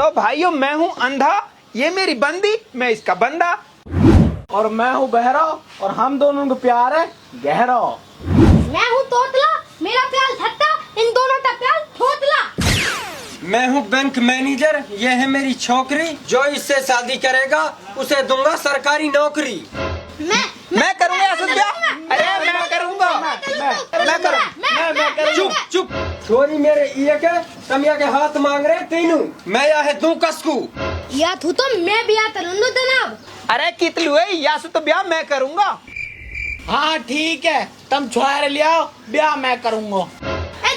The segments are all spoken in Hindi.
तो भाइयों मैं हूँ अंधा, ये मेरी बंदी, मैं इसका बंदा। और मैं हूँ बहरा और हम दोनों का प्यार है गहरा। मैं हूँ तोतला, मेरा प्यार ठट्टा, इन दोनों का प्यार थोतला। मैं हूँ बैंक मैनेजर, ये है मेरी छोकरी, जो इससे शादी करेगा उसे दूंगा सरकारी नौकरी। मैं करूँगा असुद्या, अरे मैं करूँगा, मैं करूँगा। चुप चुप, छोरी मेरे ये के तमिया के हाथ मांग रहे तीनों, मैं या है दू कसकू। या तू तो मैं भी आता लुन्नू जनाब। अरे कितलू है यासु तो ब्याह मैं करूँगा। हाँ ठीक है, तुम छुआरे ले आओ, ब्याह मैं करूँगा।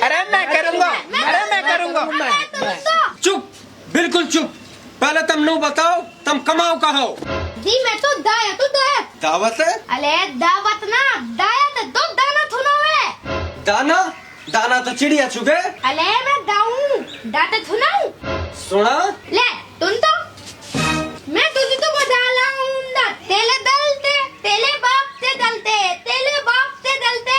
अरे मैं करूँगा, अरे मैं करूँगा। चुप, बिल्कुल चुप। पहले तुम नु बताओ, तुम कमाओ कहो। जी मैं तो दाया तो दाया। दावत है? अले दावत ना, दाया तो दो दाना थुनो है। दाना? दाना तो चिड़िया चुगे। अले मैं दाऊं, दाते थुनाऊं। सुना? ले तुम तो मैं तुझे तो बता लाऊंगा, तेले दलते, तेले बाप से दलते, तेले बाप से दलते।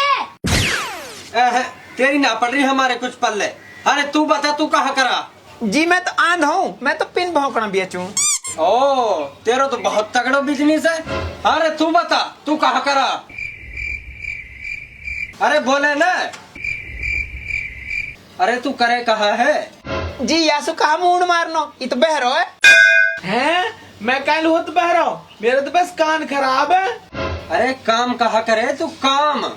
तेरी ना पड़ रही हमारे कुछ पल्ले। अरे तू बता, तू कहा करा? जी मैं तो आंधा हूँ, मैं तो पिन भौंकना बेचूं। ओ, तेरा तो बहुत तगड़ा बिजनेस है। अरे तू बता, तू कहा करा? अरे बोले ना। अरे तू करे कहा है? जी यासु कहा मूड मारनो, ये तो बहरो है। हैं? मैं कल हो तो बहरा, मेरे तो बस कान खराब है। अरे काम कहा करे तू, काम।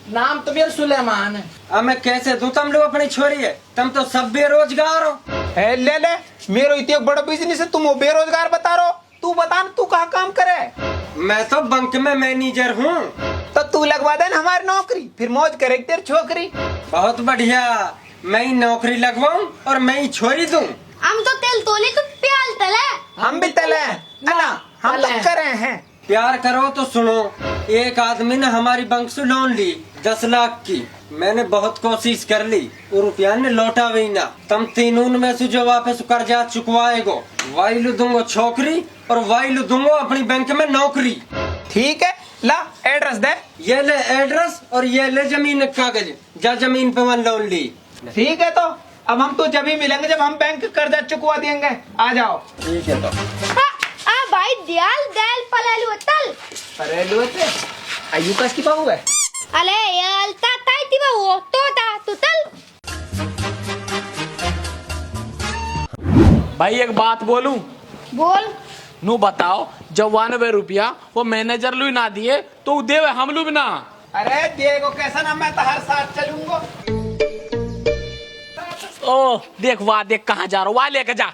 नाम तो मेरा सुलेमान है। अब मैं कैसे दूं तुम लोग अपनी छोरी है, तुम तो सब बेरोजगार हो। ले मेरो इतने बड़ा बिजनेस है, तुम वो बेरोजगार बता रहो। तू बता न, तू कहाँ काम करे? मैं तो बैंक में मैनेजर हूँ। तो तू लगवा दे न हमारी नौकरी, फिर मौज करे तेरी छोकरी। बहुत बढ़िया, मैं ही नौकरी लगवाऊं और मैं ही छोरी दूं। हम तो तेल तोले तो प्याल तले। हम भी तले हैं, है ना? हम तो करे हैं। प्यार करो तो सुनो, एक आदमी ने हमारी बैंक से लोन ली 10 लाख की। मैंने बहुत कोशिश कर ली, वो रुपया ने लौटा भी ना। तुम तीनों में से जो वापस कर्जा चुकवाएगो, वाइलू दूंगो छोकरी और वाइलू दूंगो अपनी बैंक में नौकरी। ठीक है, ला एड्रेस दे। ये ले एड्रेस और ये ले जमीन कागज, जा जमीन पे वन लोन ली। ठीक है, तो अब हम तो जब ही मिलेंगे जब हम बैंक कर्जा चुकवा देंगे। आ जाओ। ठीक है तो भाई दियाल दाल पलालू तल। अरे लुए अयुकास की बहू है। अले यार ताई ती वो तोता तू तल। भाई एक बात बोलूं? बोल। नू बताओ, जब 91 रुपया वो मैनेजर लू ना दिए तो देवे हम लू ना। अरे देखो कैसा ना, मैं तो हर साथ चलूंगा। ओ देख वाह, देख कहाँ जा रहा हूँ, वहाँ लेके जा।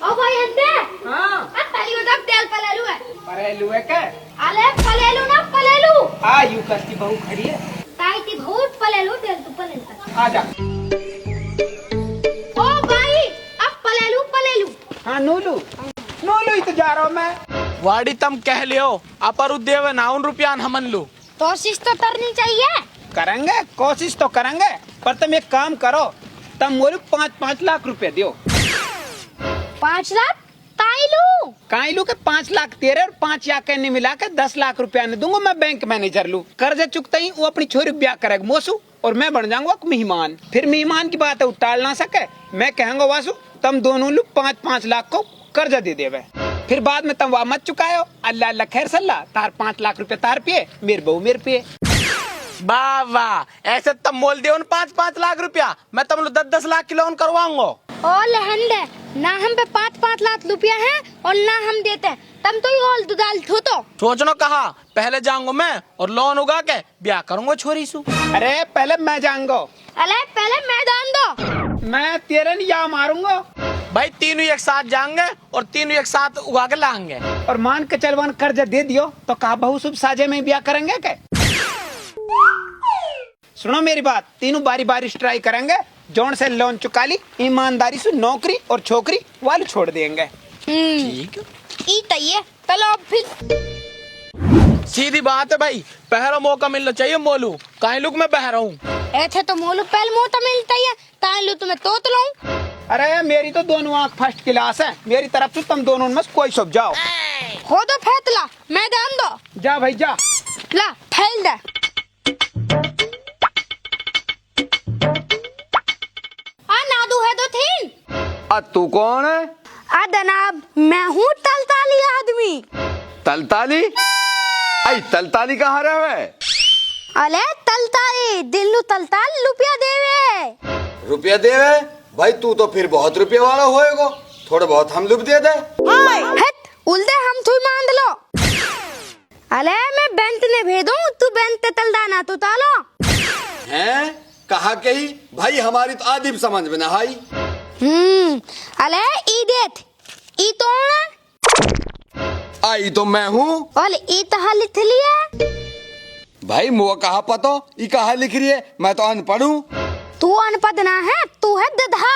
ओ भाई हंते। हाँ। ताली में तब तेल पलालू है। अरे लुए के। अले पलेलू ना पलेलू। आयुकास की बहू खड़ी है। ताई ती बहुत पलेलू तेल तो पलेलू। आ जा। ओ भाई अब पलेलू पलेलू। हाँ नूलू ही तो जा रहा हूँ मैं। वाड़ी तम कह लियो, अपर देवे ना उन रुपया हमन लू। कोशिश तो करनी चाहिए। करेंगे, कोशिश तो करेंगे, पर तुम एक काम करो, तुम मोरू 5-5 लाख रुपए दियो। 5 लाख ताइलू। काइलू के 5 लाख तेरे और 5 या के मिला के 10 लाख रुपया ने दूंगा। मैं बैंक मैनेजर लू, कर्जा चुकता ही वो अपनी छोरी ब्याह करेगा मोसू, और मैं बन जाऊंगा मेहमान। फिर मेहमान की बात है उतार ना सके, मैं कहूंगा वासु तुम दोनों लोग 5-5 लाख को कर्जा दे देवे। फिर बाद में तुम वह मत चुकायो, अल्लाह अल्लाह खैर सल्ला, तार 5 लाख रुपए तार पिए, मेरे बहू मेरे पिए। बाबा ऐसे तब मोल दे उन 5-5 लाख रुपया, मैं तुम 10-10 लाख की लोन करवाऊंगा। ओ लहंदे, ना हम पे 5-5 लाख रुपया है और ना हम देते हैं, तम तो ही ओल दुदाल थो तो। सोचनो कहा, पहले जाऊंगा मैं और लोन उगा के ब्याह करूंगा छोरी सु। अरे पहले मैं जाऊंगा। अले पहले मैदान दो। मैं तेरे नहीं या मारूंगा। भाई तीनों एक साथ जाएंगे और तीनों एक साथ उगा के लाएंगे। और मान के चलवान कर्जा दे दियो तो कहा बहू शुभ साजे में ब्याह करेंगे क्या? सुनो मेरी बात, तीनों बारी बारी ट्राई करेंगे, जोन से लोन चुका ली, ईमानदारी से नौकरी और छोकरी वाले छोड़ देंगे। ठीक ई तइए चलो अब फिर। सीधी बात है भाई, पहला मौका मिलना चाहिए मोलू, काहे लुक मैं बह रहा हूँ। ऐसे तो मोलू पहले मोटा मिलता है, ताइलू तुम्हें तोत लूं। अरे मेरी तो दोनों आँख फर्स्ट क्लास है, मेरी तरफ से तुम दोनों में कोई सब जाओ। हो दो फैसला, मैदान दो। जा भाई जा। ला फैल दे। नादू है तो थीन। तू कौन है? जनाब मैं हूँ तलताली आदमी। तलताली? आई तलताली कहाँ रहे? अले तलताली दिल नु तलताल रुपया देवे। रुपया देवे? भाई तू तो फिर बहुत रुपये वाला होएगो, थोड़े बहुत हम लोग दे दे। हट उल्टे हम तू मान लो। अले मैं बेंत ने भेजूं तू बेंत तलदाना तू तालो हैं? कहा कही भाई हमारी तो आदिब समझ में ना आई। अले ई देत ई तो आई तो मैं हूँ। और ई तहा लिख लिया। भाई मुआ कहा पतो ई कहा लिख रही है? मैं तो अनपढ़ हूँ। तू अनपढ़ ना है, तू है दधा।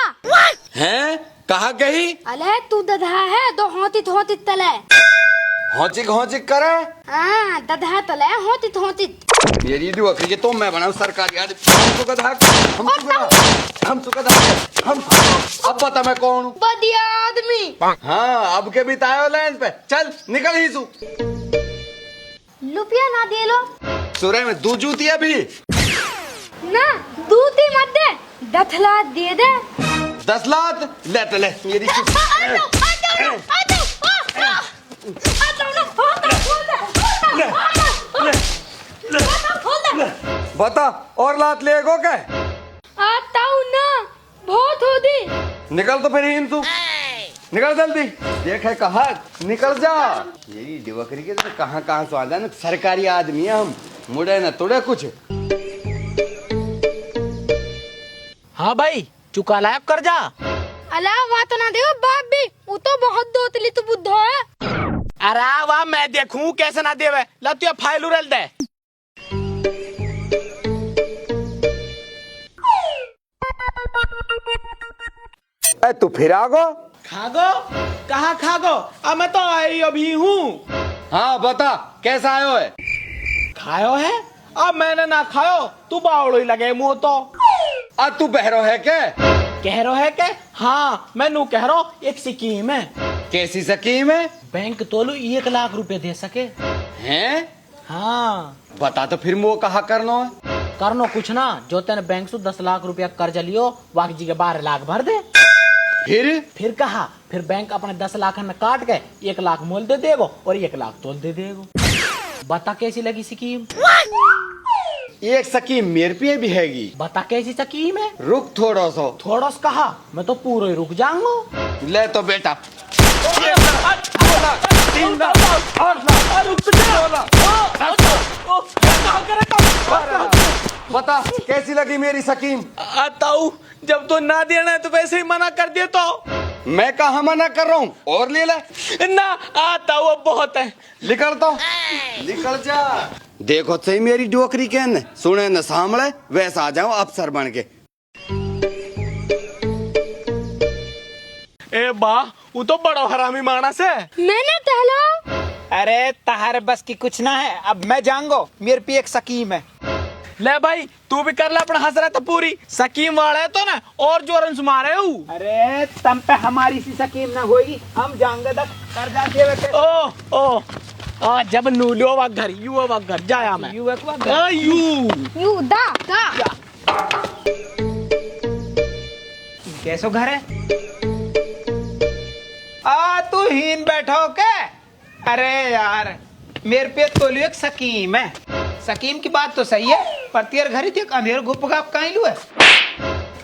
हैं? कहा कही? अले तू दधा है दो होती तले। होचिक करे? हाँ दधा तले होती। मेरी दुआखरी तो मैं बनाऊं सरकारी आदिब। हम तो गधा हम अब बता मैं कौन हूँ? बढ़िया आदमी। हाँ अब के भी तायो लाइन पे चल निकल ही सू। रुपया ना दे लो सुरे में दू जूती अभी ना दूती मत दे 10 लाख दे दे। 10 लाख ले मेरी बता और लात लेगो क्या? आता हूँ ना बहुत हो दी। निकल तो फिर ही तू निकल जल्दी। देख है कहा निकल जा। यही डिवकरी के तो कहाँ से आ जाए, सरकारी आदमी है हम, मुड़े न तोड़े कुछ। हाँ भाई चुका लायक कर जा। अला बात ना दे बाप भी वो तो बहुत दोतली तू बुद्धो है। अरे वाह मैं देखूं कैसे ना देवे। ला तू फाइल उड़ल दे। तू फिर आगो खागो कहाँ खागो? अब मैं तो आई अभी हूँ। हाँ बता कैसा आयो है? खायो है? अब मैंने ना खायो तू बावड़ो ही लगे मुँह तो। अब तू बहरो है क्या? कह रो है के? हाँ मैं नू कह रो एक स्कीम है। कैसी स्कीम है? बैंक तोलू 1 लाख रुपए दे सके। हैं? हाँ बता तो फिर वो कहा करनो है? करनो कुछ ना, जो तेने बैंक से 10 लाख रुपया कर्ज लियो वाक जी के 12 लाख भर दे। फिर कहा फिर बैंक अपने 10 लाख में काट के 1 लाख मोल दे देगो और 1 लाख तोल दे देगो। बता कैसी लगी स्कीम? एक स्कीम मेरे पे भी हैगी। बता कैसी स्कीम है? रुक थोड़ा सा। थोड़ा सा कहा मैं तो पूरा ही रुक जाऊंगा। ले तो बेटा बता कैसी लगी मेरी स्कीम? आता हूँ जब तो ना देना है तो वैसे ही मना कर दे तो। मैं कहा मना कर रहा हूँ और ले ले ना आता हूँ अब बहुत है। निकल तो निकल जा। देखो सही मेरी डोकरी के न सुने न सामने वैसा आ जाओ अफसर बन के। ए बा वो तो बड़ा हरामी मानस है। मैंने टहलो। अरे तहारे बस की कुछ ना है, अब मैं जाऊंगो मेरे पे एक स्कीम है। ले भाई तू भी कर ले अपना हसरत तो पूरी। स्कीम वाला है तो ना और जोरन से मारे हूँ। अरे तम पे हमारी सी स्कीम ना होगी, हम जाएंगे तक कर्जा देवे के। ओ जब नूलो वा घर यू वा घर जाया मैं युवक वा यू दा कैसो घर है? तू हीन बैठो के? अरे यार मेरे पे तो एक स्कीम है। स्कीम की बात तो सही है पर तेरे घर ही तो एक अंधेर गुप गाप कहीं लू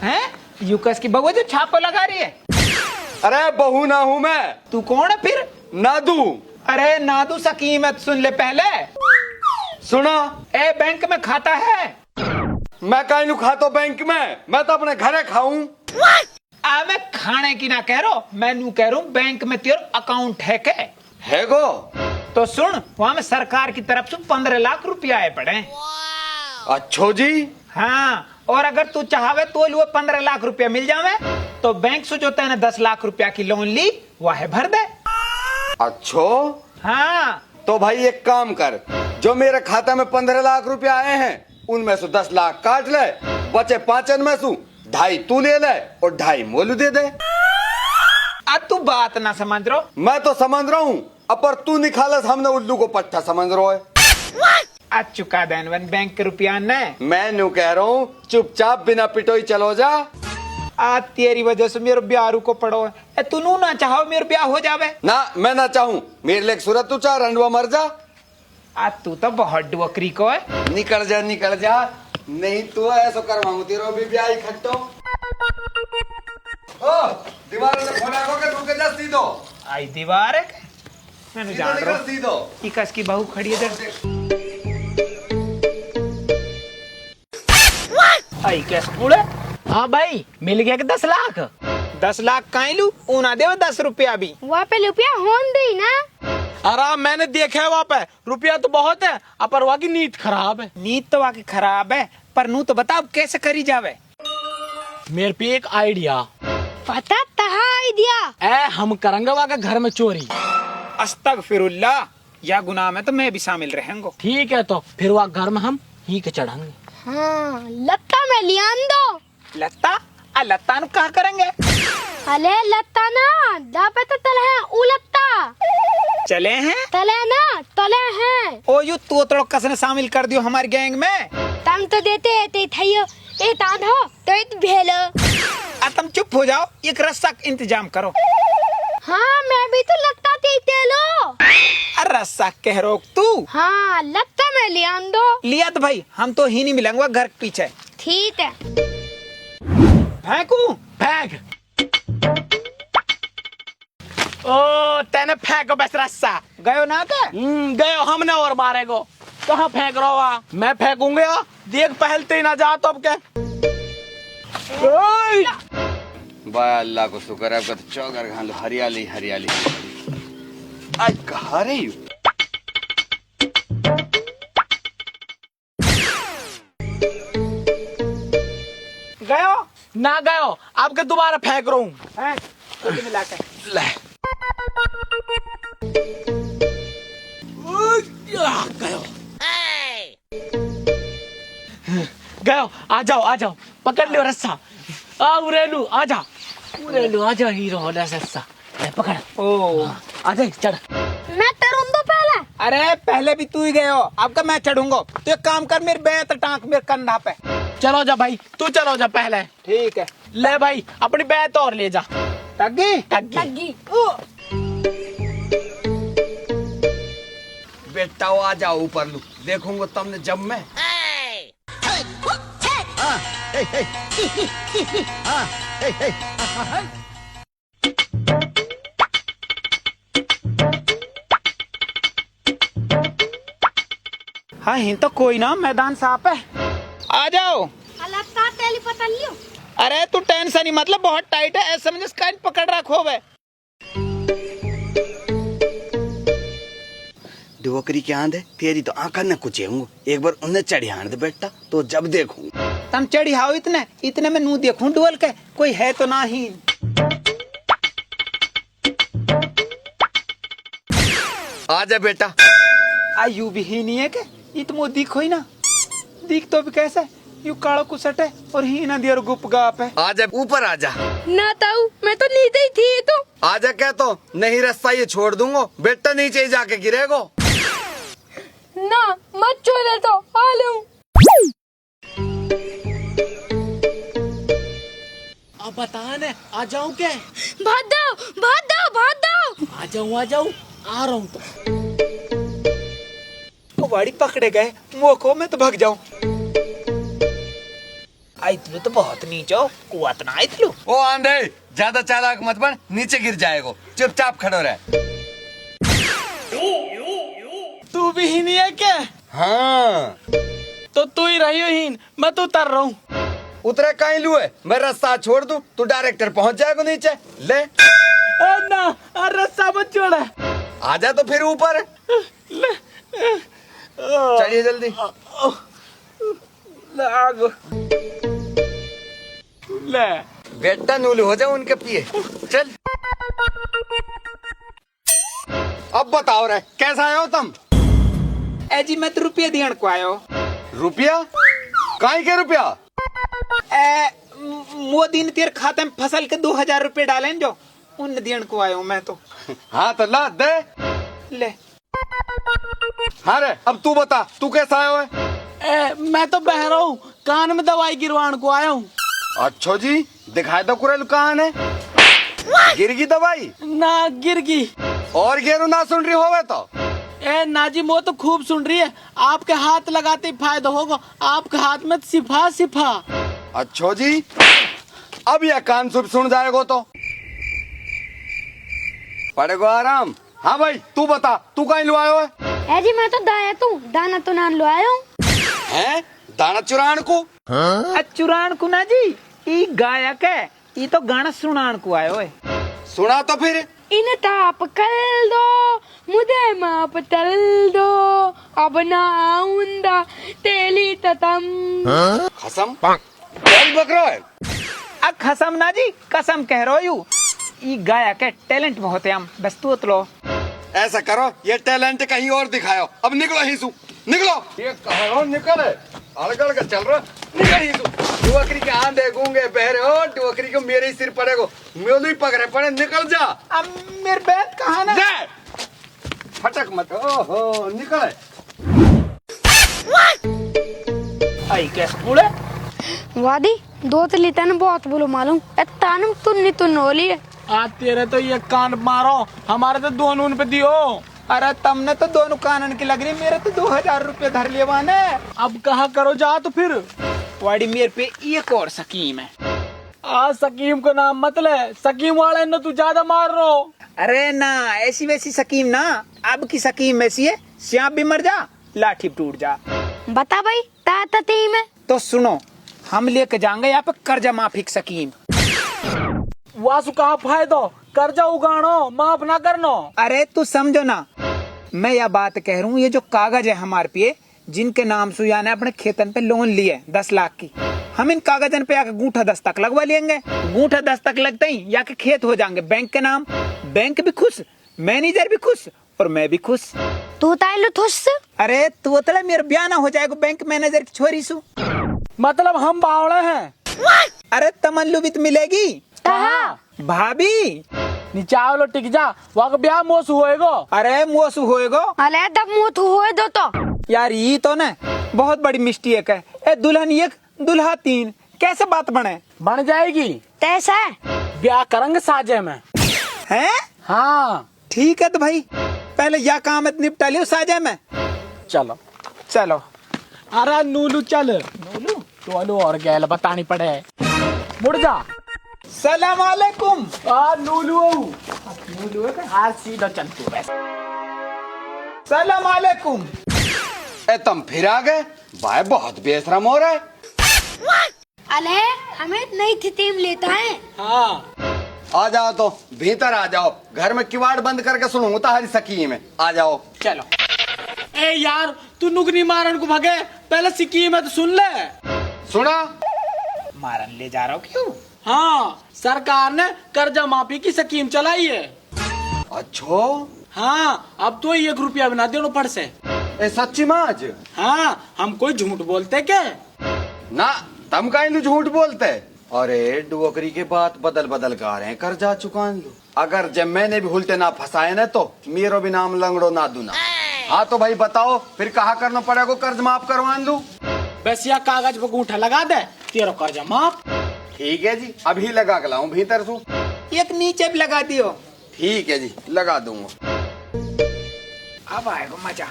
है? यूकस की बहू जो छापा लगा रही है। अरे बहू ना हूँ मैं। तू कौन है फिर? नादू। अरे नादू स्कीम है सुन ले पहले। सुना? ए बैंक में खाता है? मैं कहीं खाता बैंक में, मैं तो अपने घरे खाऊं। मैं खाने की ना कह रहा हूँ, मैं नू कह रहा हूँ बैंक में तेरा अकाउंट है क्या? है गो? तो सुन वहाँ में सरकार की तरफ से 15 लाख रुपया आए पड़े। अच्छो जी। हाँ और अगर तू चाहवे तो वो 15 लाख रुपया मिल जावे तो बैंक से जो तेने 10 लाख रुपया की लोन ली वह भर दे। अच्छो? हाँ तो भाई एक काम कर, जो मेरे खाता में 15 लाख रुपया आए हैं उनमें से 10 लाख काट ले, बचे 5 में से 2.5 तू ले ले और 2.5 मोलू दे दे। अब तू बात ना समझ रहा। मैं तो समझ रहा हूँ, अब पर तू निकालस हमने उल्लू को पट्टा समझ रहा है। आज चुका देन बैंक के रुपया ने। मैं न्यू कह रहा हूँ चुपचाप बिना पिटोई चलो जा। आज तेरी वजह से मेरे ब्याह रुको पड़ो है। ए तू नू ना चाहो मेरे ब्याह हो जावे? ना मैं ना चाहूँ, मेरे लिए सूरत तू चाह रंडवा मर जा। आज तू तो बहुत डुवकरी को है। निकल जा, नहीं तो ऐसा करवाऊँ तेरा भी ब्याह इकट्ठो। ओ दीवार से खोला को के रुक जा सीधो। आई दीवार है मैंने जान रहा हूँ। सीधो इकस की बहू खड़ी है इधर। आई कैसे मुड़े? हाँ भाई मिल गया कि 10 लाख। 10 लाख काहे लू? ऊना देव 10 रुपया भी। वहाँ पे रुपया होन दी ना। अरे मैंने देखा है वहाँ पे रुपया तो बहुत है, पर वहाँ की नींद खराब है। नींद तो वाकई खराब है, पर नू तो बता अब कैसे करी जावे? मेरे पे एक आइडिया। पता तहा आइडिया। हम करेंगे वहाँ के घर में चोरी। अस्तगफिरुल्लाह, या गुनाह में तो मैं भी शामिल रहेंगे। ठीक है तो फिर वहाँ घर में हम ही के चढ़ाएंगे। हाँ लत्ता में लियान दो। लत्ता? लत्ता नु कहा करेंगे? अले लत्ता ना दापे तो तले हैं उलत्ता। चले हैं तले ना तले हैं। ओ यू तो तोड़ कसने शामिल कर दियो हमारी गैंग में। तम तो देते ते थैयो ए तान हो तो इत भेलो। तुम चुप हो जाओ, एक रस्सा का इंतजाम करो। हाँ मैं भी तो लगता थी तेलो। रस्सा कह रोक तू। हाँ लत्ता में लियान दो। लिया तो भाई हम तो ही नहीं मिलेंगे घर के पीछे। ठीक है। फेंकू? फेंक। ओ तेने फेंको बस रस्सा। गयो ना के? गयो हमने और मारेगो। कहाँ फेंक रहा हुआ? मैं फेंकूंगा, देख पहलते ही ना जा तो अब क्या। बाय अल्लाह को शुक्र है, आपका तो चौगर घाल हरियाली हरियाली। आज कहाँ रही हूँ? गयो ना गयो, अब के दोबारा फेंक रहा हूँ। फेंक तो मिला के ले गयो गयो। आ जाओ पकड़ लियो रस्सा। उरेलू आ जा हीरो होने रस्सा ले पकड़। ओ आ जा चढ़। मैं तरुण दो पहले। अरे पहले भी तू ही गयो, अब का मैं चढ़ूंगा। तो एक काम कर, मेरे बैत टांक मेरे कंधा पे। चलो जा भाई, तू चलो जा पहले। ठीक है ले भाई अपनी बैत और ले जा। टग्गी टग्गी। बेटा आ जाओ ऊपर लू, देखूंगा तुमने जब मैं। हाँ ही तो कोई ना, मैदान साफ है। आ जाओ। लत्ता तेली पता लियो। अरे तू टेंशन ही मतलब बहुत टाइट है, ऐसा समझ स्काइन पकड़ रखो वे। डोकरी के आंध है तेरी तो आंखा न कुचेंगू, एक बार उन्हें चढ़ियान दे बेटा तो जब देखूं। तुम चढ़ियाओ इतने में नू देखूं डोल के, कोई है तो ना ही। आ जा बेटा। यू भी ही नहीं है के इतमो दिखो ही ना, दिख तो भी कैसे यू कालो कुसट है और ही ना दियर गुप गाप है। आ जा ऊपर आ जा। ना ताऊ मैं तो नीचे ही थी तो। आ जा क्या तो नहीं रास्ता ये छोड़ दूंगा बेटा, नीचे ही जाके गिरेगो। ना मत छोड़े तो आ लूं। अब बता ने आ जाऊं क्या? भाग दो। आ जाऊं आ रहा हूँ तो। वाड़ी पकड़े गए मोको मैं तो भाग जाऊं। आइतलू तो बहुत नीचे हो, कुआत ना आइतलू। ओ आंधे ज्यादा चालाक मत बन, नीचे गिर जाएगो, चुपचाप खड़ो रह। तू भी ही नहीं है क्या? हाँ तो तू ही रही हीन, मैं तो उतर रहा हूँ। उतरे कहीं लू है, मैं रास्ता छोड़ दूं तू डायरेक्टर पहुंच जाएगा नीचे। ले ना रस्सा मत छोड़ा। आ जा तो फिर ऊपर चलिए जल्दी। ले बेटा नूलू हो जाओ उनके पिए। चल अब बताओ रे कैसा आए हो तुम? ए जी मैं तो रुपये दिहन को आयो। रुपया? काहे के रुपया? मोदी ने तेरे खाते में फसल के 2000 रुपए डाले जो, उन दिहन को आयो मैं तो। हाँ तो ला दे ले। हाँ रे अब तू बता तू कैसा आयो है? मैं तो बह रहा हूँ, कान में दवाई गिरवाने को आया हूँ। अच्छा जी दिखाए तो कुरेल कहाँ है? गिरगी दवाई ना गिर गई। और गेरू ना सुन रही होवे तो ए नाजी वो तो खूब सुन रही है। आपके हाथ लगाते ही फायदा होगा। आपके हाथ में सिफा सिफा। अच्छो जी, अब यह कान सुन जाएगो तो पड़ेगो आराम। हाँ भाई तू बता, तू कहीं लुआयो है? जी मैं तो दाया तू दाना तो नान लो आयो हैं? दाना चुरान को? चुरान को ना जी, ई गायक है, ई तो गाना सुनान को आयो है। सुना तो फिर। इन ताप कर दो मुझे माप तल दो अब ना आऊंदा तेली ततम। कसम कौन बक रहा है? खसम ना जी, कसम कह रहा यू। ई गायक है, टैलेंट बहुत है हम, बस तू उतलो। ऐसा करो, ये टैलेंट कहीं और दिखाओ। अब निकलो ही सु, निकलो। ये कहो निकल, अड़गड़ का चल रहा, निकल ही सु। डुअकरी के आंधे गूंगे बहरे हो, डुअकरी को मेरे ही सिर पड़ेगो, मेलू ही पकड़े पड़े, निकल जा। अब मेरे बैग कहाँ ना? जा, फटक मत। ओहो निकल। आई कैसे बूढ़े? वादी दो तो लेता ना बहुत बोलो मालूम तानम तुन्नी तुन होली है। आज तेरे तो ये कान मारो, हमारे तो दोनों पे दियो। अरे तुमने तो दोनों कानन की लग रही, मेरे तो 2000 रुपए धर लिए वाने। अब कहा करो जा तो फिर। वाड़ी मेरे पे एक और स्कीम है। आज सकीम को नाम मत ले, सकीम वाले ने तू ज्यादा मार रहा। अरे ना ऐसी वैसी स्कीम ना, अब की स्कीम ऐसी है, सांप भी मर जा लाठी टूट जा। बता भाई ता तीम है तो सुनो, हम लेके जाएंगे यहाँ पे कर्जा माफी की स्कीम। वासु कहा फायदा, कर्जा उगानो माफ ना करनो। अरे तू समझो ना, मैं यह बात कह रहा हूँ, ये जो कागज है हमारे पे, जिनके नाम सुया ने अपने खेतन पे लोन लिए 10 लाख की, हम इन कागजन पे आके गूठा दस्तक लगवा लेंगे। गूठा दस्तक लगते ही या के खेत हो जाएंगे बैंक के नाम। बैंक भी खुश, मैनेजर भी खुश और मैं भी खुश। तू ताइलो थुस। अरे तू तो मेरा ब्याह ना हो जाएगा बैंक मैनेजर की छोरी सु। मतलब हम बावड़े हैं। अरे तमल्लू भी तो मिलेगी। कहाँ? भाभी नीचे आओ लो, टिक जा, वहाँ ब्याह मोस होएगो। अरे मोसू होएगो। अले दब मुंह तू होए दो तो यार ये तो ना बहुत बड़ी मिस्टेक है। ए दुल्हन एक दुल्हा तीन, कैसे बात बने? बन जाएगी। तैसा ब्याह करेंगे साजे में। हैं? हाँ ठीक है तो भाई पहले यह काम निपटा लियो साजे में। चलो चलो। अरे नूलू चल, नूलू टोलू और गैल बतानी पड़े। मुड़ जा। सलाम वालेकुम। नूलू नूलू आज सीधा चल तू बस। सलाम वालेकुम। ए तुम फिर आ गए भाई, बहुत बेशरम हो रहा है। अले हमें नई थी टीम लेता है। हाँ आ जाओ तो भीतर आ जाओ, घर में किवाड़ बंद करके सुनूंगा तुम्हारी स्कीम में। आ जाओ। चलो। ए यार तू नुकनी मारन को भगे, पहले स्कीम है तो सुन ले। सुना? मारन ले जा रहा हूँ क्यों? हाँ सरकार ने कर्जा माफी की स्कीम चलाई है। अच्छो, हाँ अब तो 1 रुपया बना दे पड़ से। ए सच्ची माज? हाँ हम कोई झूठ बोलते क्या? ना तुम कहीं झूठ बोलते। अरे डुअकरी के बात बदल बदल गा रहे हैं, कर्जा चुकान लो। अगर जब मैंने भी हुलते ना फंसाए ना तो मेरो भी नाम लंगड़ो ना दूना। हाँ तो भाई बताओ फिर कहा करना पड़ेगा कर्ज माफ करवान लू? बस या कागज पे अंगूठा लगा दे, तेरा कर्जा माफ। ठीक है जी, अभी लगा के लाऊं भीतर सु। एक नीचे भी लगा दियो। ठीक है जी, लगा दूंगा। अब आएगा मजा।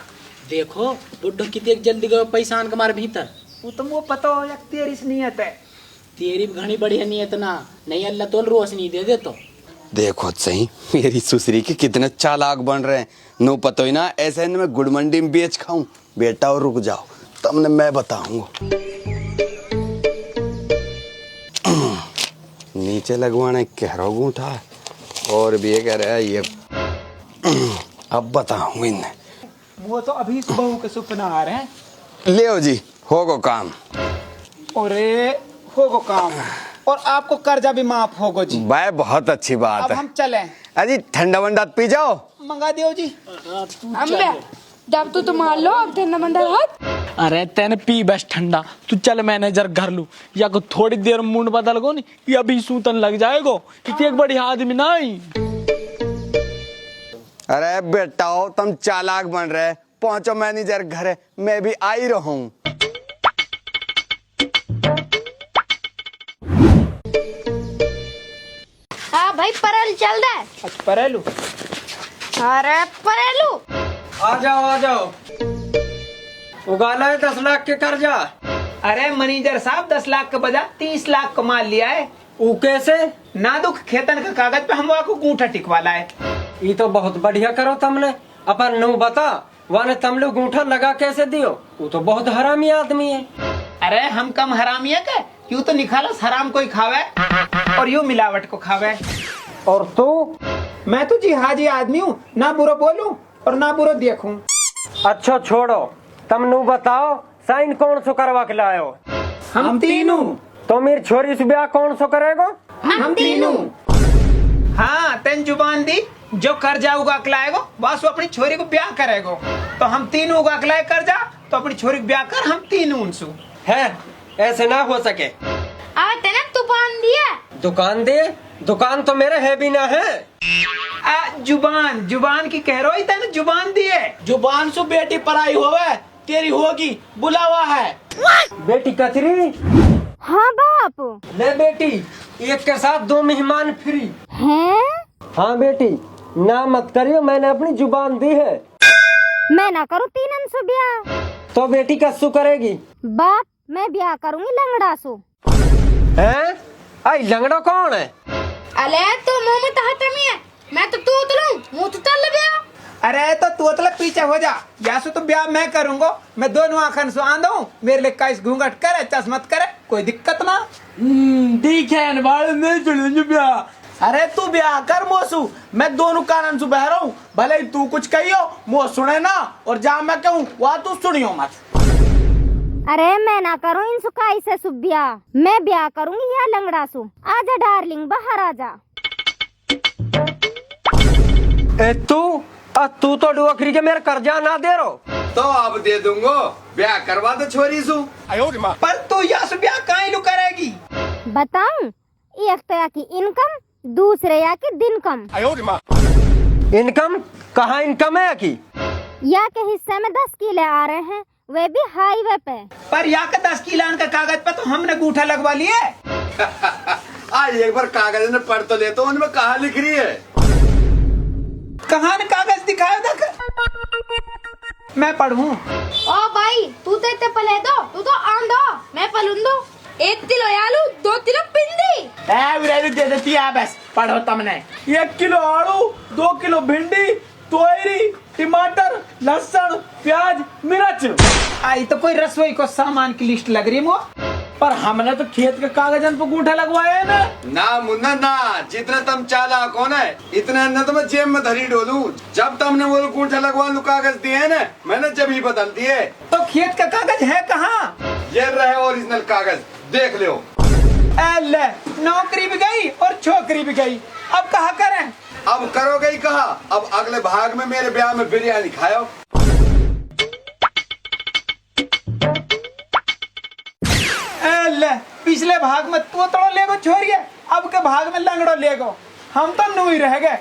देखो बुड्ढो कितने जल्दी गए पैसा आन हमारे भीतर। वो तुम वो पता हो या तेरी से नियत है। तेरी भी घनी बढ़िया नियत ना, नहीं अल्लाह तो रोशनी दे दे तो। देखो सही मेरी सुसरी के कितने चालाक बन रहे हैं। नो पतो ही ना, ऐसे में गुड़ मंडी में बेच खाऊं। बेटा और रुक जाओ, तुमने मैं बताऊंगा। नीचे लगवाना कह रहा अंगूठा और भी ये कह रहा है ये। अब बताऊंगा इन्हें। वो तो अभी इस बहू के सपना आ रहे हैं। ले जी, होगो काम। अरे होगो काम और आपको कर्जा भी माफ होगो जी। भाई बहुत अच्छी बात अब है। हम चले। अजी ठंडा वंडा पी जाओ। मंगा दियो जी। अम्बे जब तू मार लो अब ठंडा मंडा हाथ। अरे तेने पी बस ठंडा, तू चल मैनेजर घर लू या को थोड़ी देर मुंड बदल गो नी, ये अभी सूतन लग जाएगो। इतनी एक बड़ी आदमी नहीं। अरे बेटा हो तुम चालाक बन रहे। पहुंचो मैनेजर घर है, मैं भी आई रहूं। भाई परेल चल रहा है। अच्छा परेलू। अरे परेलू आ जाओ। उगाला है 10 लाख के कर्जा। अरे मैनेजर साहब 10 लाख का बजा 30 लाख का माल लिया है। वो कैसे? ना दुख खेतन का कागज पे हम को गूठा टिकवाला है। ये तो बहुत बढ़िया करो तुमने। अपन नु बता वाने तुम लोग गूठा लगा कैसे दियो? वो तो बहुत हरामी आदमी है। अरे हम कम हरामी है के? यूं तो निखालस हराम कोई खावे और यूं मिलावट को खावे। और तू? मैं तो जिहादी आदमी हूँ, ना बुरा बोलूं और ना बुरा देखूं। अच्छा छोड़ो, तुम नु बताओ साइन कौन सो करवा के लायो? हम तीनों। तो मेरी छोरी से ब्याह कौन सो करेगा? हम तीनों। हाँ तेन जुबान दी, जो कर्जा उगा के लाएगो बस वो अपनी छोरी को ब्याह करेगो। तो हम तीनों उगा के लाए कर्जा, तो अपनी छोरी को ब्याह कर हम तीनों उनसु। है ऐसे ना हो सके। आते ना तूफान दिया। दुकान दे? दुकान तो मेरे है भी ना है। जुबान की कह रही तेन जुबान दी है। जुबान से बेटी पराई होवे तेरी होगी बुलावा है। बेटी कचरी। हाँ बाप। ले बेटी, एक के साथ 2 मेहमान फ्री। हैं? हाँ बेटी, ना मत करियो, मैंने अपनी जुबान दी है। मैं ना करूँ 3 से ब्याह। तो बेटी कसू करेगी? बाप मैं ब्याह करूँगी लंगड़ा सो। हैं? आई लंगड़ा कौन है? अले तो मुंह में तो हटमी है, मैं तो तोतलूं मुंह तो तल ब्याह। अरे तो तू मतलब पीछे हो जा, या सो तो ब्याह मैं करूंगा। मैं दोनों आंखन से आंधू, मेरे लिए काइस घूंघट करे चश्मत करे कोई दिक्कत ना। दिखे बाल नहीं चलूंगी ब्याह। अरे तू ब्याह कर मोसू, मैं दोनों कानन से बह रहा हूँ। भले ही तू कुछ कहियो मो सुने ना, और जहाँ मैं कहूँ वहाँ तू सुनियो मत। अरे मैं ना करूँ इन सुकाई से सुब्या, मैं ब्याह करूँगी या लंगड़ा सु। आजा डार्लिंग बाहर आजा। तू तो डुअकरी के मेरे कर्जा ना दे रो। तो अब दे दूंगो, ब्याह करवा दो छोरी सु। पर तू या सो ब्याह काहे नु करेगी? बताऊं, एक तो या की इनकम, दूसरे या की दिन कम। इनकम? कहाँ इनकम है की? या के हिस्से में 10 किले आ रहे हैं, वे भी हाईवे पे। पर या का 10 किलान का कागज पे तो हमने गूठा लगवा लिए। आज एक बार कागज ने पढ़ तो ले, तो उनमें कहा लिख रही है? कहाँ ने कागज दिखाया तक? मैं पढ़ूं। ओ भाई तू तो इतने पले दो, तू तो आंधो, मैं पलूंदो। 1 किलो आलू, 2 किलो भिंडी। दे देती है बस, पढ़ो तुमने। 1 किलो आलू, 2 किलो भिंडी, तोरी, टमाटर, लहसुन, प्याज, मिर्च। आई तो कोई रसोई को सामान की लिस्ट लग रही है। पर हमने तो खेत के कागजन पे गूठा लगवाया है ना। ना मुन्ना ना, जितना तुम चालाक हो ना, इतना न तो मैं जेब में धरी डोलूं। जब तुमने वो गूठा लगवा लो कागज दिए है ना, मैंने जब ही बदल दिए। तो खेत का कागज है कहाँ? ये रहे ओरिजिनल कागज, देख लो। ले, नौकरी भी गई और छोकरी भी गई, अब कहा करें? अब करोगे ही कहा? अब अगले भाग में मेरे ब्याह में बिरयानी खाओ। ले, पिछले भाग में तोतड़ो लेगो छोरिए, अब के भाग में लंगड़ो लेगो। हम तो नू ही रह गए।